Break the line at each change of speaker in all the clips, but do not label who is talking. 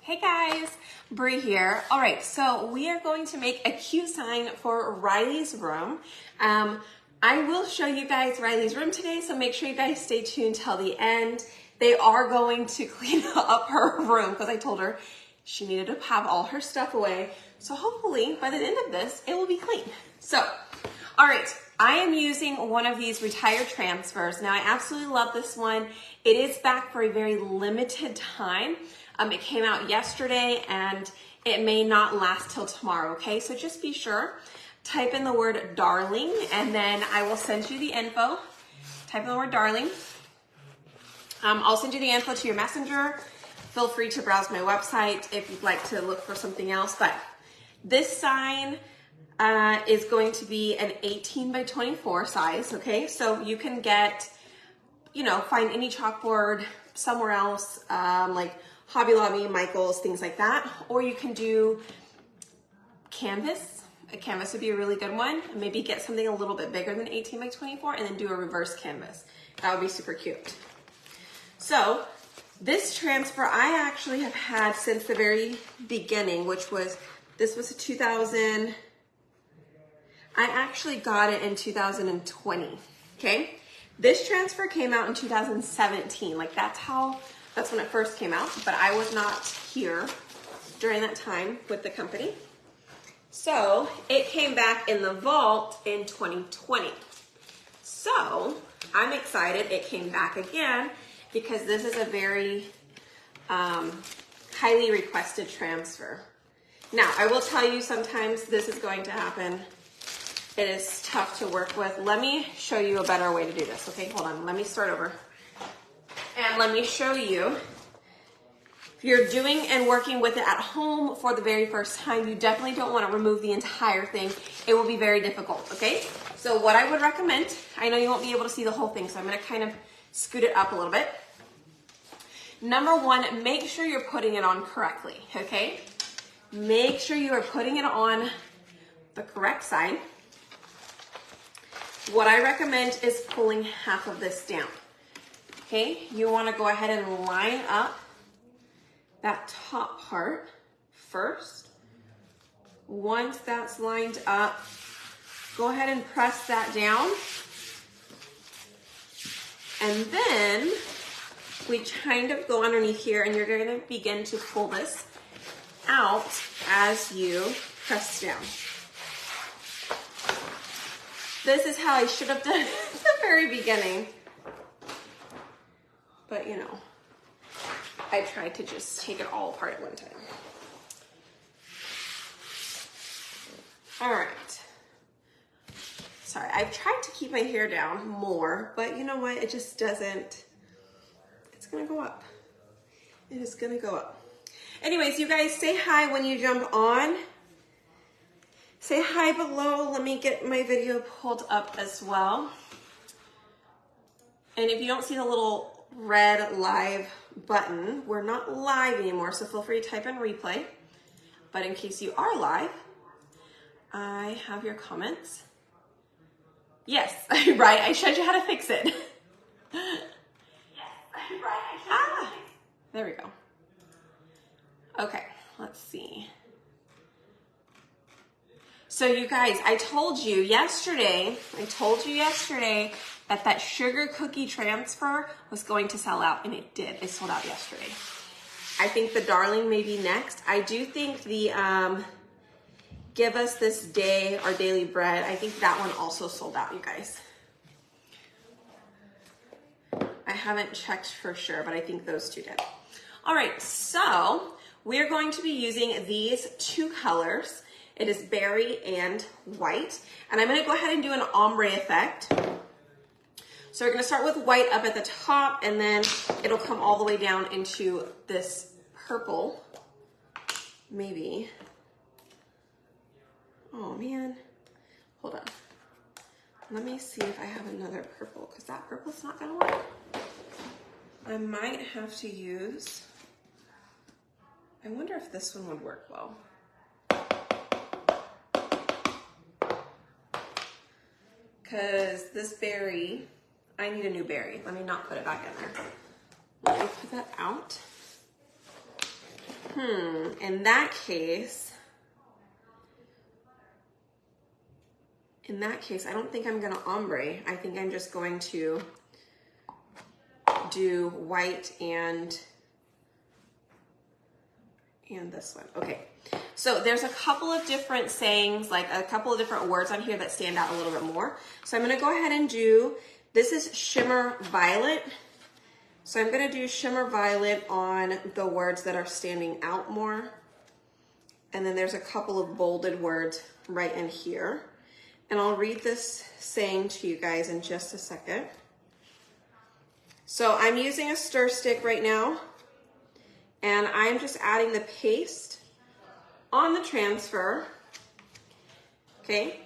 Hey guys, Bree here. All right, so we are going to make a cute sign for Ryleigh's room. I will show you guys Ryleigh's room today, so make sure you guys stay tuned till the end. They are going to clean up her room because I told her she needed to have all her stuff away. So hopefully by the end of this, it will be clean. So, all right, I am using one of these retired transfers. Now I absolutely love this one. It is back for a very limited time. It came out yesterday and it may not last till tomorrow, okay? So just be sure, type in the word darling and then I will send you the info. Type in the word darling. I'll send you the info to your messenger. Feel free to browse my website if you'd like to look for something else. But this sign is going to be an 18 by 24 size, okay? So you can get, find any chalkboard somewhere else, like Hobby Lobby, Michael's, things like that. Or you can do canvas. A canvas would be a really good one. Maybe get something a little bit bigger than 18 by 24 and then do a reverse canvas. That would be super cute. So this transfer I actually have had since the very beginning, this was a 2000, I actually got it in 2020, okay? This transfer came out in 2017, that's when it first came out, but I was not here during that time with the company. So it came back in the vault in 2020. So I'm excited it came back again because this is a very highly requested transfer. Now, I will tell you sometimes this is going to happen. It is tough to work with. Let me show you a better way to do this. Okay, hold on. Let me start over. And let me show you. If you're doing and working with it at home for the very first time, you definitely don't want to remove the entire thing. It will be very difficult, okay? So what I would recommend, I know you won't be able to see the whole thing, so I'm going to kind of scoot it up a little bit. Number one, make sure you're putting it on correctly, okay? Make sure you are putting it on the correct side. What I recommend is pulling half of this down. Okay, you want to go ahead and line up that top part first. Once that's lined up, go ahead and press that down. And then we kind of go underneath here and you're going to begin to pull this out as you press down. This is how I should have done it at the very beginning. But I tried to just take it all apart at one time. All right. Sorry, I've tried to keep my hair down more, but you know what? It just doesn't. It's gonna go up. It is gonna go up. Anyways, you guys say hi when you jump on. Say hi below. Let me get my video pulled up as well. And if you don't see the little red live button, we're not live anymore, so feel free to type in replay. But in case you are live, I have your comments. Yes, right, I showed you how to fix it. Yes, right, I showed you how to fix it. There we go. Okay, let's see. So you guys, I told you yesterday that sugar cookie transfer was going to sell out, and it did. It sold out yesterday. I think the darling may be next. I do think the give us this day our daily bread, I think that one also sold out, you guys. I haven't checked for sure, but I think those two did. All right, so we're going to be using these two colors. It is berry and white. And I'm gonna go ahead and do an ombre effect. So we're gonna start with white up at the top and then it'll come all the way down into this purple, maybe. Oh man, hold on. Let me see if I have another purple because that purple's not gonna work. I might have to use, I wonder if this one would work well. Because this berry, I need a new berry. Let me not put it back in there. Let me put that out. in that case, I don't think I'm gonna ombre. I think I'm just going to do white and this one. Okay, so there's a couple of different sayings, like a couple of different words on here that stand out a little bit more. So I'm gonna go ahead and do, this is shimmer violet. So I'm gonna do shimmer violet on the words that are standing out more. And then there's a couple of bolded words right in here. And I'll read this saying to you guys in just a second. So I'm using a stir stick right now, and I'm just adding the paste on the transfer, okay?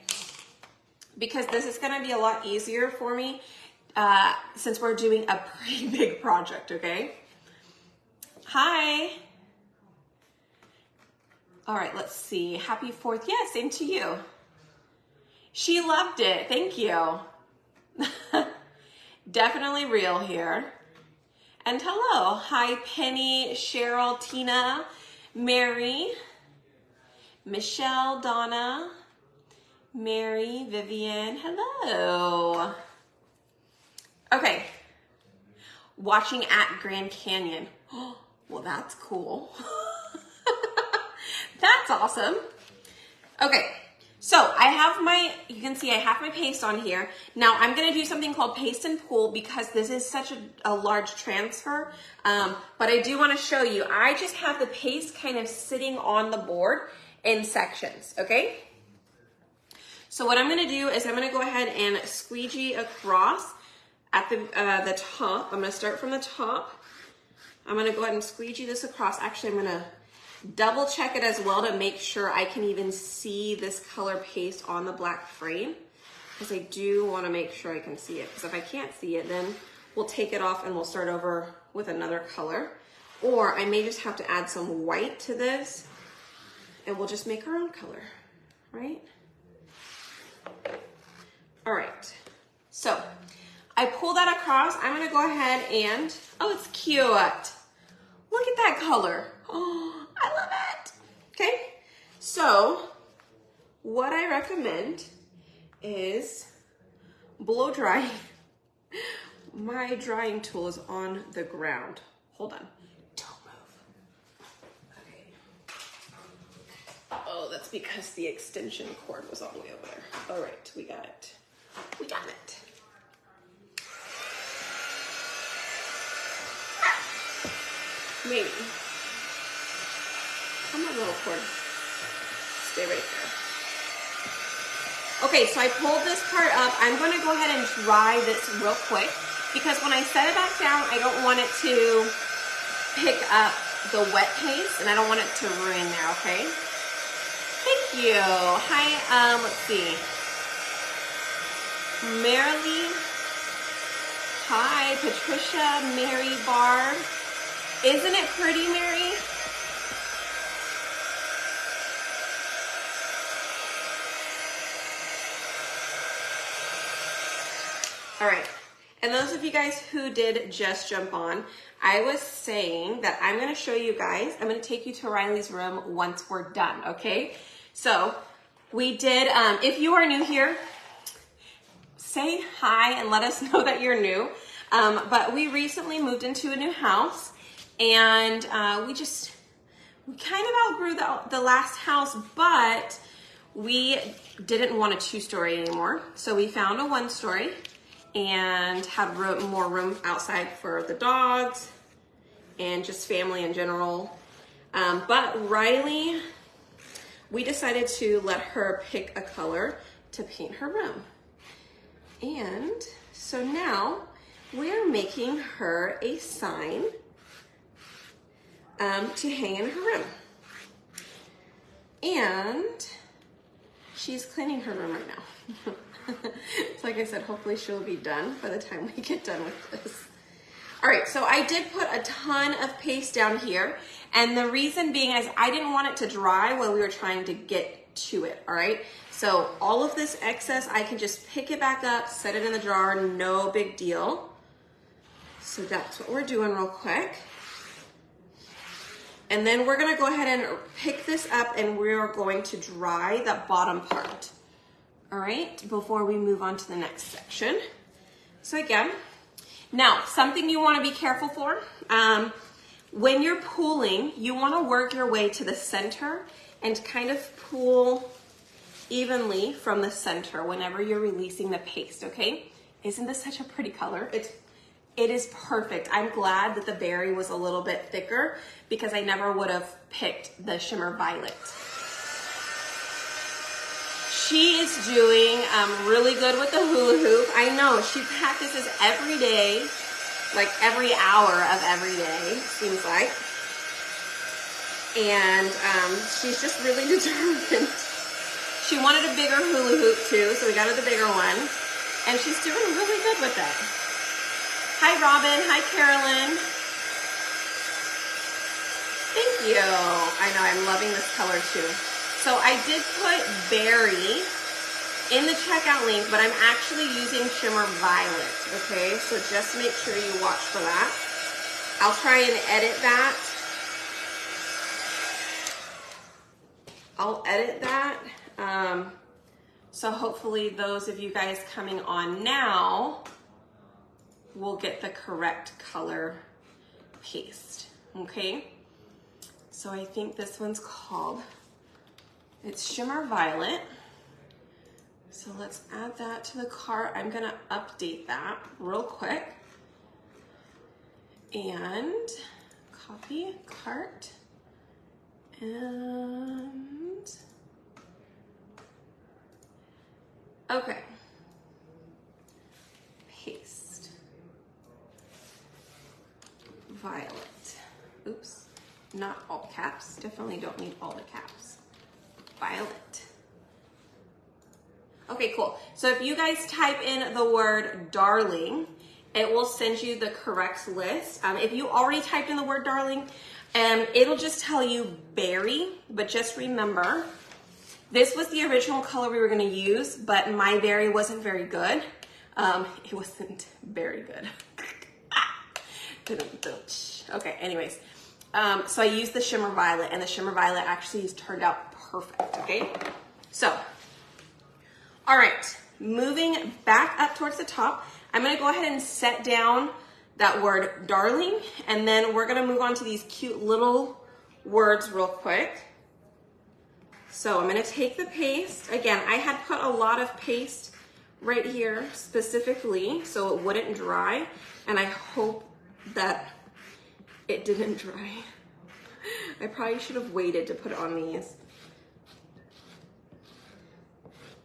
Because this is gonna be a lot easier for me since we're doing a pretty big project, okay? Hi. All right, let's see. Happy 4th. Yeah, same to you. She loved it. Thank you. Definitely real here. And hello. Hi, Penny, Cheryl, Tina, Mary, Michelle, Donna, Mary, Vivian. Hello. Okay. Watching at Grand Canyon. Well, that's cool. That's awesome. Okay. So I have my, you can see I have my paste on here. Now I'm gonna do something called paste and pull because this is such a large transfer, but I do wanna show you, I just have the paste kind of sitting on the board in sections, okay? So what I'm gonna do is I'm gonna go ahead and squeegee across at the top. I'm gonna start from the top. I'm gonna go ahead and squeegee this across. Actually, I'm gonna double check it as well to make sure I can even see this color paste on the black frame, because I do want to make sure I can see it, because if I can't see it, then we'll take it off and we'll start over with another color. Or I may just have to add some white to this and we'll just make our own color, right? All right, so I pull that across. I'm gonna go ahead and, oh, it's cute. Look at that color. Oh, I love it. Okay, so what I recommend is blow drying. My drying tool is on the ground. Hold on, don't move. Okay. Oh, that's because the extension cord was all the way over there. All right, we got it. We got it. Maybe. Come on, little cord. Stay right there. Okay, so I pulled this part up. I'm going to go ahead and dry this real quick because when I set it back down, I don't want it to pick up the wet paste and I don't want it to ruin there, okay? Thank you. Hi, let's see. Marilee. Hi, Patricia, Mary, Barb. Isn't it pretty, Mary? All right, and those of you guys who did just jump on, I was saying that I'm gonna show you guys, I'm gonna take you to Ryleigh's room once we're done, okay? So we did, if you are new here, say hi and let us know that you're new. But we recently moved into a new house and we kind of outgrew the last house, but we didn't want a 2-story anymore. So we found a 1-story and had more room outside for the dogs and just family in general. But Ryleigh, we decided to let her pick a color to paint her room. And so now we're making her a sign to hang in her room. And she's cleaning her room right now. So like I said, hopefully she'll be done by the time we get done with this. All right, so I did put a ton of paste down here, and the reason being is I didn't want it to dry while we were trying to get to it, all right? So all of this excess, I can just pick it back up, set it in the drawer, no big deal. So that's what we're doing real quick. And then we're gonna go ahead and pick this up and we're going to dry that bottom part. All right, before we move on to the next section. So again, now something you wanna be careful for, when you're pulling, you wanna work your way to the center and kind of pull evenly from the center whenever you're releasing the paste, okay? Isn't this such a pretty color? It is perfect. I'm glad that the berry was a little bit thicker because I never would have picked the Shimmer Violet. She is doing really good with the hula hoop. I know, she practices every day, like every hour of every day, seems like. And she's just really determined. She wanted a bigger hula hoop too, so we got her the bigger one. And she's doing really good with it. Hi, Robin. Hi, Carolyn. Thank you. I know, I'm loving this color too. So I did put berry in the checkout link, but I'm actually using Shimmer Violet, okay? So just make sure you watch for that. I'll try and edit that. I'll edit that. So hopefully those of you guys coming on now will get the correct color paste, okay? So I think this one's called, it's Shimmer Violet. So let's add that to the cart. I'm gonna update that real quick. And copy, cart, and okay. Paste. Violet. Oops, not all caps. Definitely don't need all the caps. Violet. Okay, cool. So if you guys type in the word darling, it will send you the correct list. If you already typed in the word darling, it'll just tell you berry, but just remember, this was the original color we were gonna use, but my berry wasn't very good. It wasn't very good. Okay, anyways. So I used the Shimmer Violet, and the Shimmer Violet actually has turned out perfect, okay? So, all right, moving back up towards the top, I'm gonna go ahead and set down that word darling, and then we're gonna move on to these cute little words real quick. So I'm gonna take the paste. Again, I had put a lot of paste right here specifically so it wouldn't dry, and I hope that it didn't dry. I probably should have waited to put it on these.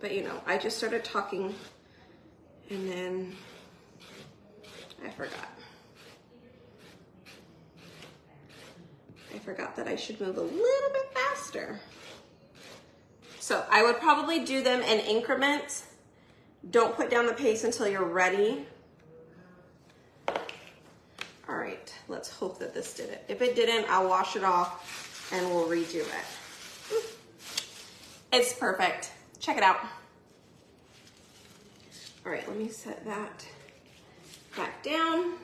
But you know, I just started talking and then I forgot. I forgot that I should move a little bit faster. So I would probably do them in increments. Don't put down the paste until you're ready. All right, let's hope that this did it. If it didn't, I'll wash it off and we'll redo it. It's perfect. Check it out. All right, let me set that back down.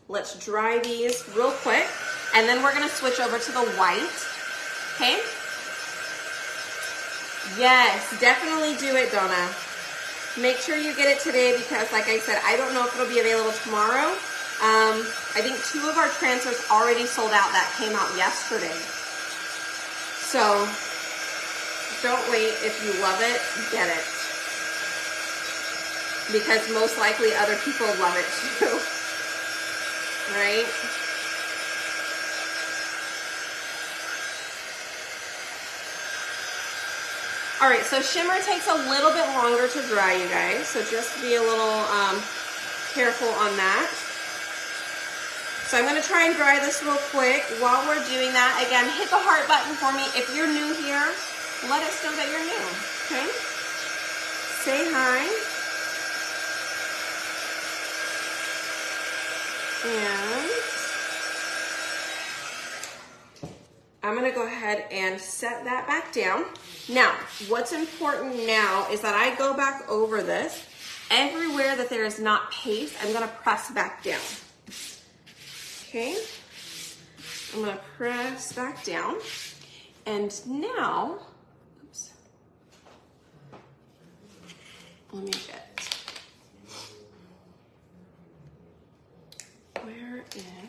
Let's dry these real quick, and then we're gonna switch over to the white, okay? Yes, definitely do it, Donna. Make sure you get it today because, like I said, I don't know if it'll be available tomorrow. I think 2 of our transfers already sold out that came out yesterday. So don't wait. If you love it, get it. Because most likely other people love it too, right? All right, so shimmer takes a little bit longer to dry, you guys. So just be a little careful on that. So I'm gonna try and dry this real quick. While we're doing that, again, hit the heart button for me. If you're new here, let us know that you're new, okay? Say hi. And I'm gonna go ahead and set that back down. Now, what's important now is that I go back over this. Everywhere that there is not paste, I'm gonna press back down. Okay, I'm gonna press back down. And now, oops, let me get, where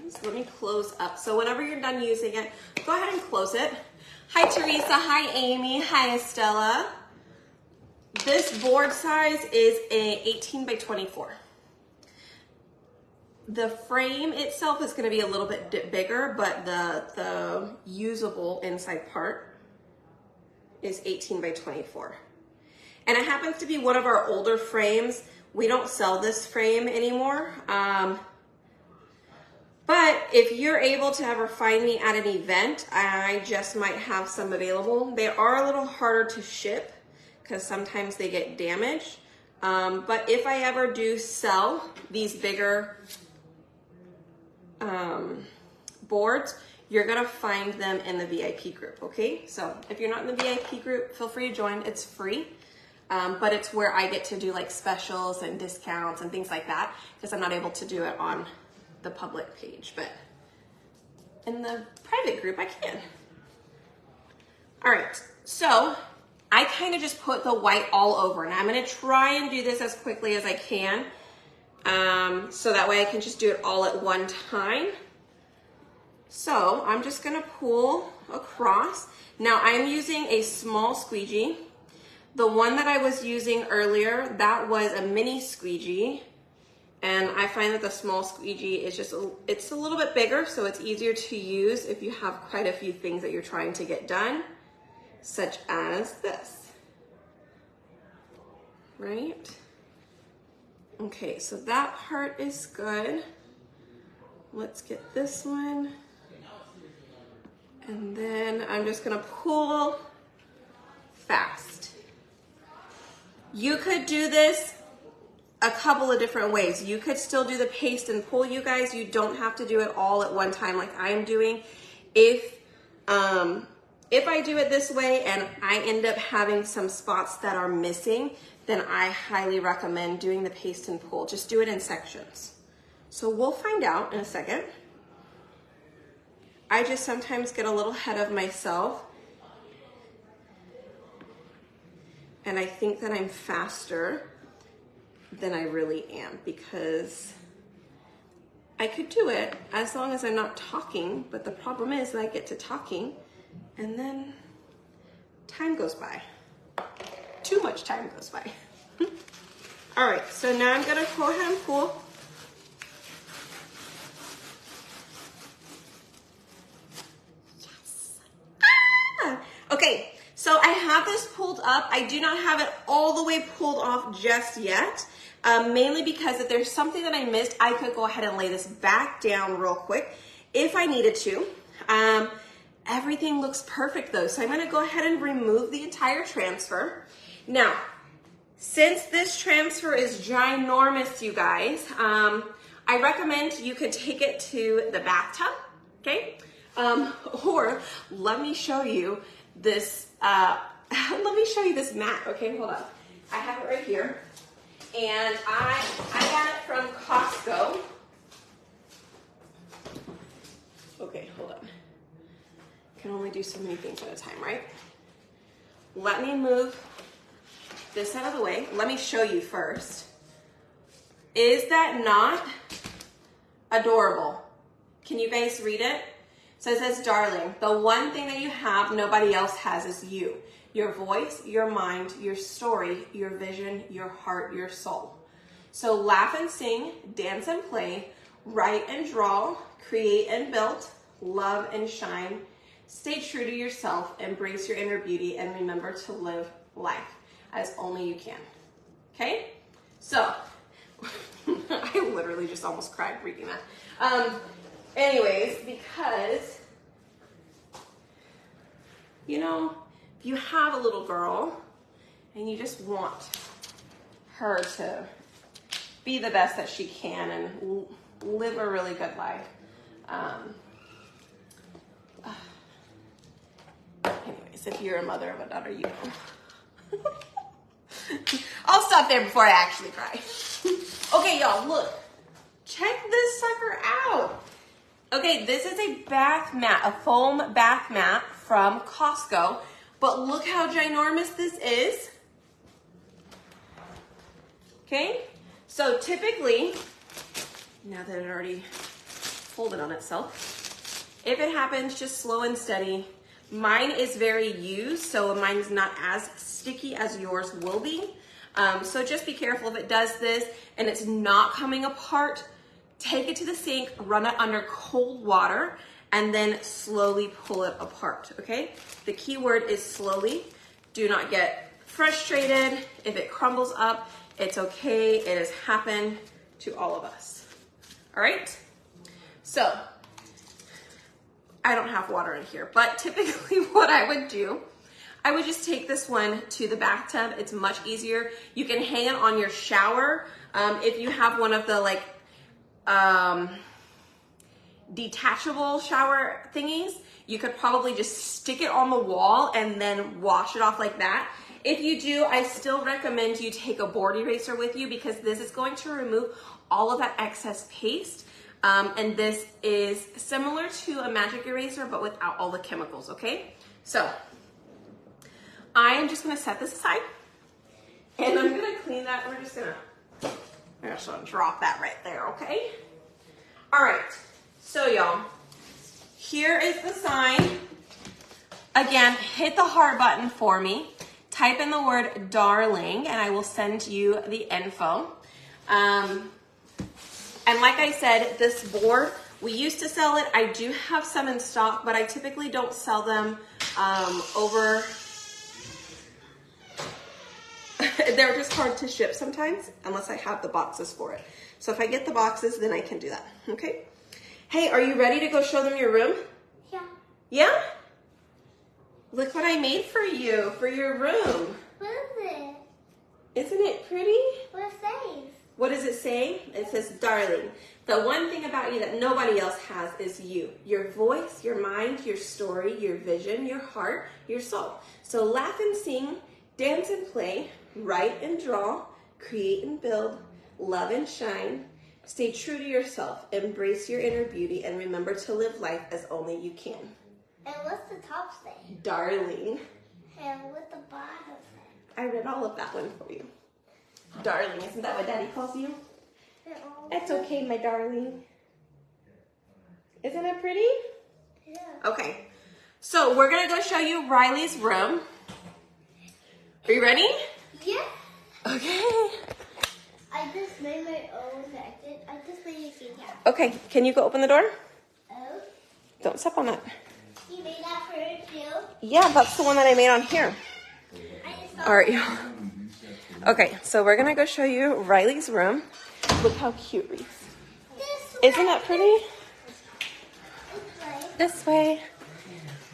is, let me close up. So whenever you're done using it, go ahead and close it. Hi Teresa, hi Amy, hi Estella. This board size is a 18 by 24. The frame itself is going to be a little bit bigger, but the usable inside part is 18 by 24. And it happens to be one of our older frames. We don't sell this frame anymore. But if you're able to ever find me at an event, I just might have some available. They are a little harder to ship because sometimes they get damaged. But if I ever do sell these bigger boards, you're gonna find them in the VIP group, okay? So if you're not in the VIP group, feel free to join, it's free. But it's where I get to do like specials and discounts and things like that because I'm not able to do it on the public page, but in the private group I can. All right, so I kind of just put the white all over, and I'm gonna try and do this as quickly as I can. So that way I can just do it all at one time. So I'm just gonna pull across. Now I'm using a small squeegee. The one that I was using earlier, that was a mini squeegee. And I find that the small squeegee is just, it's a little bit bigger, so it's easier to use if you have quite a few things that you're trying to get done, such as this, right? Okay, so that part is good. Let's get this one. And then I'm just gonna pull fast. You could do this a couple of different ways. You could still do the paste and pull, you guys. You don't have to do it all at one time like I'm doing. If I do it this way and I end up having some spots that are missing, then I highly recommend doing the paste and pull. Just do it in sections. So we'll find out in a second. I just sometimes get a little ahead of myself and I think that I'm faster than I really am because I could do it as long as I'm not talking, but the problem is that I get to talking and then time goes by. Too much time goes by. All right, so now I'm gonna go ahead and pull. Yes. Ah! Okay, so I have this pulled up. I do not have it all the way pulled off just yet. Mainly because if there's something that I missed, I could go ahead and lay this back down real quick if I needed to. Everything looks perfect though, so I'm gonna go ahead and remove the entire transfer. Now, since this transfer is ginormous, you guys, I recommend you could take it to the bathtub, okay? Or let me show you this, let me show you this mat, okay, hold on. I have it right here. And I got it from Costco. Okay, hold on. Can only do so many things at a time, right? Let me move this out of the way. Let me show you first. Is that not adorable? Can you guys read it? So it says, darling, the one thing that you have nobody else has is you. Your voice, your mind, your story, your vision, your heart, your soul. So laugh and sing, dance and play, write and draw, create and build, love and shine. Stay true to yourself, embrace your inner beauty, and remember to live life as only you can. Okay? So, I literally just almost cried reading that. Anyways, because, you know, if you have a little girl and you just want her to be the best that she can and live a really good life. Anyways, if you're a mother of a daughter, you know. I'll stop there before I actually cry. Okay, y'all, look. Check this sucker out. Okay, this is a bath mat, a foam bath mat from Costco, but look how ginormous this is. Okay, so typically, now that it already folded on itself, if it happens, just slow and steady. Mine is very used, so mine's not as sticky as yours will be. So just be careful if it does this and it's not coming apart. Take it to the sink, run it under cold water, and then slowly pull it apart, okay? The key word is slowly. Do not get frustrated. If it crumbles up, it's okay. It has happened to all of us, all right? So, I don't have water in here, but typically what I would do, I would just take this one to the bathtub. It's much easier. You can hang it on your shower. If you have one of the like, detachable shower thingies, you could probably just stick it on the wall and then wash it off like that. If you do, I still recommend you take a board eraser with you because this is going to remove all of that excess paste. And this is similar to a magic eraser, but without all the chemicals, okay? So I am just gonna set this aside and I'm gonna clean that. I'm just gonna drop that right there, okay? All right, so y'all, here is the sign. Again, hit the heart button for me. Type in the word darling and I will send you the info. And like I said, this board, we used to sell it. I do have some in stock, but I typically don't sell them over. They're just hard to ship sometimes unless I have the boxes for it. So if I get the boxes, then I can do that, okay? Hey, are you ready to go show them your room?
Yeah.
Yeah? Look what I made for you, for your room.
What is it?
Isn't it pretty?
What it says?
What does it say? It says, darling. The one thing about you that nobody else has is you. Your voice, your mind, your story, your vision, your heart, your soul. So laugh and sing, dance and play, write and draw, create and build, love and shine. Stay true to yourself, embrace your inner beauty, and remember to live life as only you can.
And what's the top say?
Darling.
And what's the bottom say?
I read all of that one for you. Darling, isn't that what Daddy calls you? It's okay, my darling. Isn't it pretty?
Yeah.
Okay, so we're gonna go show you Ryleigh's room. Are you ready?
Yeah.
Okay.
I just made my own jacket. I just made a king cap.
Okay, can you go open the door?
Oh.
Don't step on that.
You made that for her too?
Yeah, that's the one that I made on here.
I just saw
All right, y'all. Okay, so we're gonna go show you Ryleigh's room. Look how cute, Reese. Isn't that pretty? This way.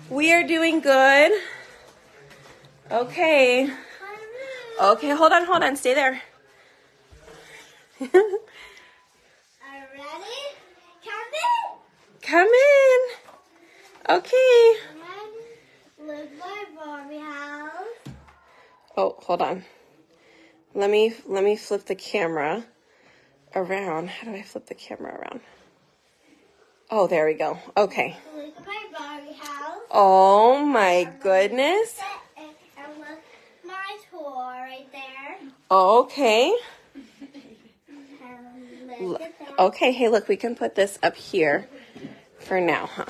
We are doing good. Okay. Okay, hold on, stay there.
Are you ready?
Come in. Okay.
Look my Barbie house.
Oh, hold on. Let me flip the camera around. How do I flip the camera around? Oh, there we go. Okay.
Look at my Barbie house.
Oh my goodness.
And look my toy right there.
Okay.
And look at that.
Okay, hey, look, we can put this up here for now, huh?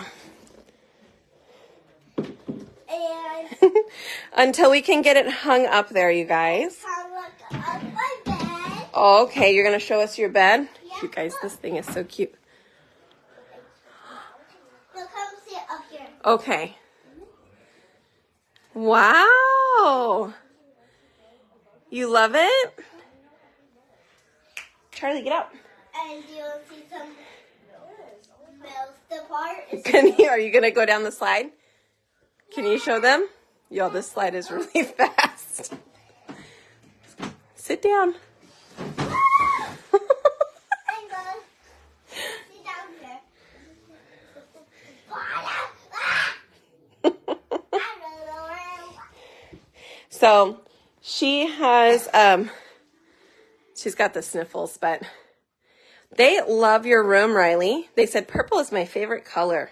And
Until we can get it hung up there, you guys.
I look up my bed.
Okay, you're going to show us your bed?
Yeah.
You guys, this thing is so cute.
Look, come sit up here.
Okay. Wow. You love it? Charlie, get out.
And you'll see some bills depart.
Are you going to go down the slide? Can you show them? Yo, this slide is really fast. Sit down. So she has, she's got the sniffles, but They love your room, Ryleigh. They said purple is my favorite color.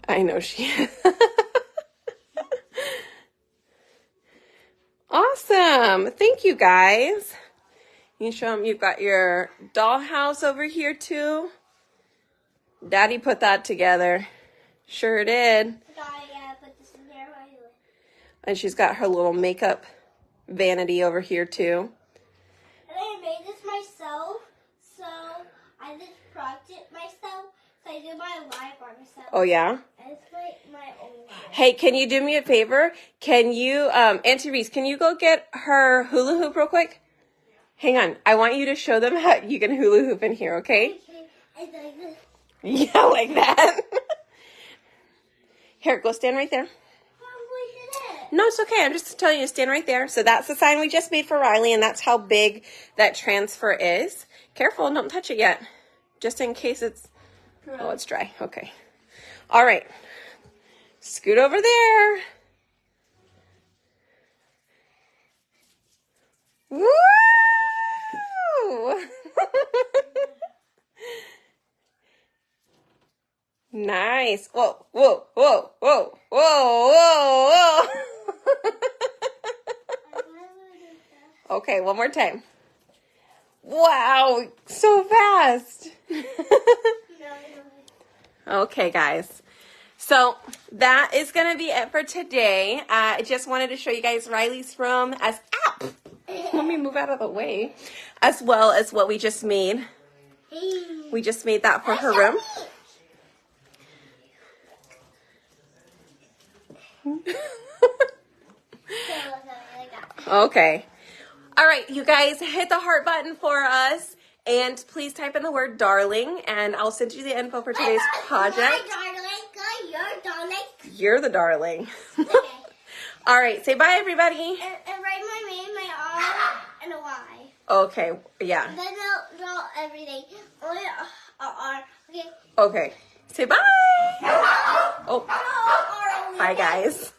I know she is. Awesome. Thank you, guys. You can show them you've got your dollhouse over here, too. Daddy put that together. Sure did.
Put this in there right away.
And she's got her little makeup vanity over here, too.
And I made this myself, so I just propped it myself. So I did my live by myself.
Oh, yeah?
And it's my own live.
Hey, can you do me a favor? Can you, Auntie Reese, can you go get her hula hoop real quick? Hang on. I want you to show them how you can hula hoop in here, okay?
Okay. And like this.
Yeah, like that. Here, go stand right there. No, it's okay. I'm just telling you to stand right there. So that's the sign we just made for Ryleigh, and that's how big that transfer is. Careful, don't touch it yet. Just in case it's... Oh, it's dry. Okay. All right. Scoot over there. Woo! Nice. Whoa, whoa, whoa, whoa, whoa, whoa, whoa. Okay, one more time. Wow, so fast. Okay, guys. So that is going to be it for today. I just wanted to show you guys Ryleigh's room as let me move out of the way. As well as what we just made. We just made that for her room. Okay. All right, you guys, hit the heart button for us. And please type in the word darling, and I'll send you the info for today's project.
You're darling.
You're the darling.
Okay.
All right, say bye, everybody.
And write my name, my R, and a Y.
Okay, yeah.
Then I'll draw everything. Only R. Okay.
Okay. Say bye. Oh.
No, R only.
Bye, guys.